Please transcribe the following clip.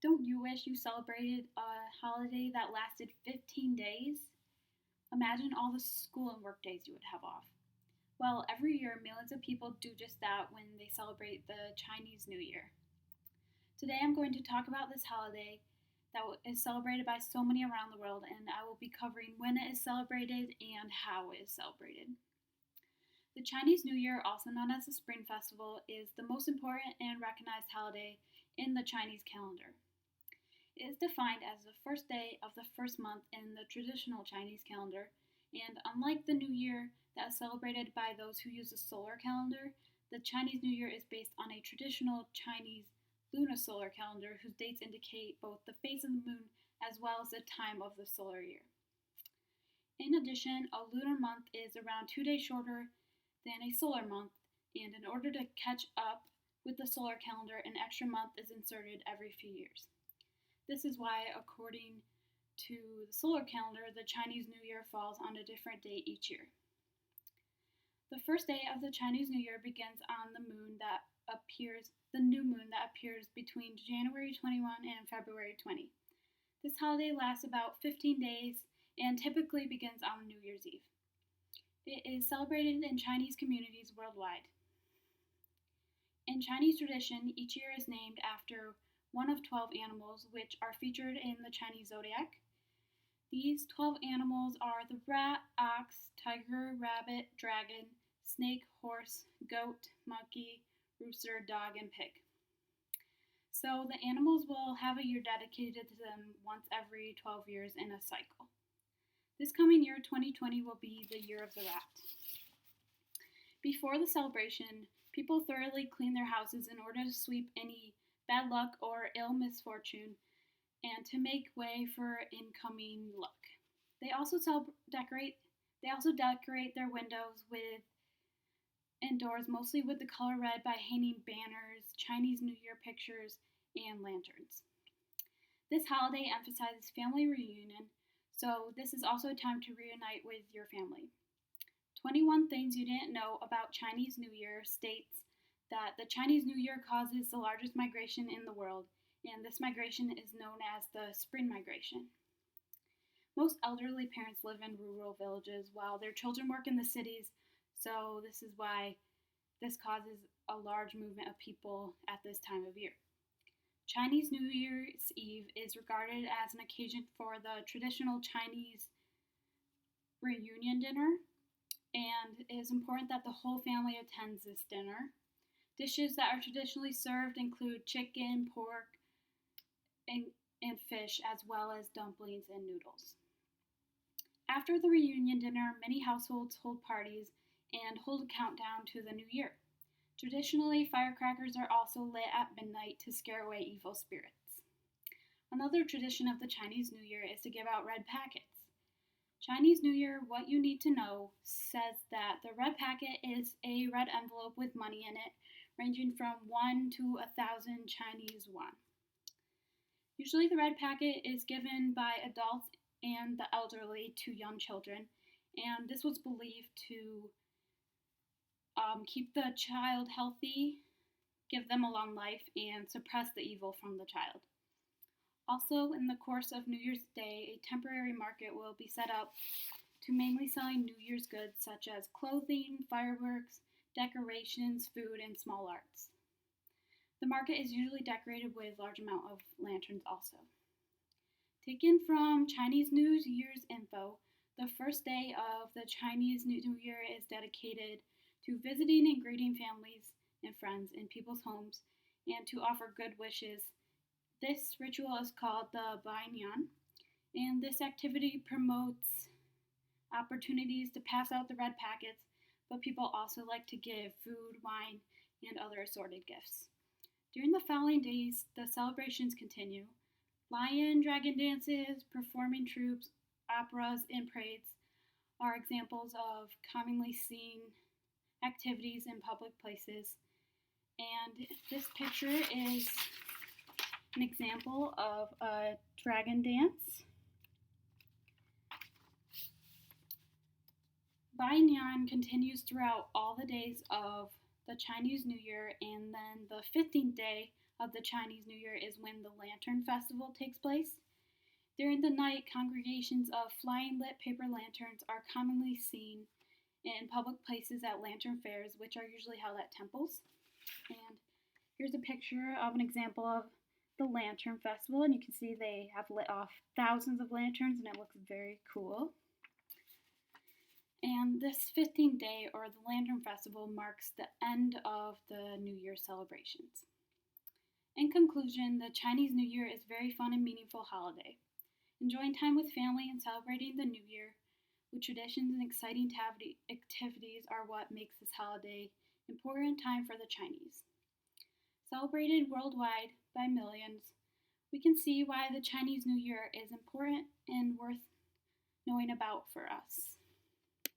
Don't you wish you celebrated a holiday that lasted 15 days? Imagine all the school and work days you would have off. Well, every year, millions of people do just that when they celebrate the Chinese New Year. Today, I'm going to talk about this holiday that is celebrated by so many around the world, and I will be covering when it is celebrated and how it is celebrated. The Chinese New Year, also known as the Spring Festival, is the most important and recognized holiday in the Chinese calendar. It is defined as the first day of the first month in the traditional Chinese calendar, and unlike the New Year that is celebrated by those who use the solar calendar, the Chinese New Year is based on a traditional Chinese lunisolar calendar whose dates indicate both the phase of the moon as well as the time of the solar year. In addition, a lunar month is around 2 days shorter than a solar month, and in order to catch up with the solar calendar, an extra month is inserted every few years. This is why, according to the solar calendar, the Chinese New Year falls on a different date each year. The first day of the Chinese New Year begins on the new moon that appears between January 21 and February 20. This holiday lasts about 15 days and typically begins on New Year's Eve. It is celebrated in Chinese communities worldwide. In Chinese tradition, each year is named after one of 12 animals which are featured in the Chinese zodiac. These 12 animals are the rat, ox, tiger, rabbit, dragon, snake, horse, goat, monkey, rooster, dog, and pig. So the animals will have a year dedicated to them once every 12 years in a cycle. This coming year, 2020, will be the year of the rat. Before the celebration, people thoroughly clean their houses in order to sweep any bad luck or ill misfortune and to make way for incoming luck. They also decorate their windows with and doors mostly with the color red by hanging banners, Chinese New Year pictures, and lanterns. This holiday emphasizes family reunion, so this is also a time to reunite with your family. 21 Things You Didn't Know About Chinese New Year states that the Chinese New Year causes the largest migration in the world, and this migration is known as the Spring Migration. Most elderly parents live in rural villages while their children work in the cities, so this is why this causes a large movement of people at this time of year. Chinese New Year's Eve is regarded as an occasion for the traditional Chinese reunion dinner, and it is important that the whole family attends this dinner. Dishes that are traditionally served include chicken, pork, and fish, as well as dumplings and noodles. After the reunion dinner, many households hold parties and hold a countdown to the new year. Traditionally, firecrackers are also lit at midnight to scare away evil spirits. Another tradition of the Chinese New Year is to give out red packets. Chinese New Year, What You Need to Know, says that the red packet is a red envelope with money in it, ranging from 1 to 1,000 Chinese yuan. Usually, the red packet is given by adults and the elderly to young children, and this was believed to keep the child healthy, give them a long life, and suppress the evil from the child. Also, in the course of New Year's Day, a temporary market will be set up to mainly selling New Year's goods such as clothing, fireworks, decorations, food, and small arts. The market is usually decorated with a large amount of lanterns also. Taken from Chinese New Year's info, the first day of the Chinese New Year is dedicated to visiting and greeting families and friends in people's homes and to offer good wishes. This ritual is called the Baiyan, and this activity promotes opportunities to pass out the red packets, but people also like to give food, wine, and other assorted gifts. During the following days, the celebrations continue. Lion, dragon dances, performing troops, operas, and parades are examples of commonly seen activities in public places. And this picture is an example of a dragon dance. Baiyan continues throughout all the days of the Chinese New Year, and then the 15th day of the Chinese New Year is when the Lantern Festival takes place. During the night, congregations of flying lit paper lanterns are commonly seen in public places at lantern fairs, which are usually held at temples. And here's a picture of an example of the Lantern Festival, and you can see they have lit off thousands of lanterns, and it looks very cool. And this 15th day, or the Lantern Festival, marks the end of the New Year celebrations. In conclusion, the Chinese New Year is a very fun and meaningful holiday. Enjoying time with family and celebrating the New Year with traditions and exciting activities are what makes this holiday an important time for the Chinese. Celebrated worldwide by millions, we can see why the Chinese New Year is important and worth knowing about for us.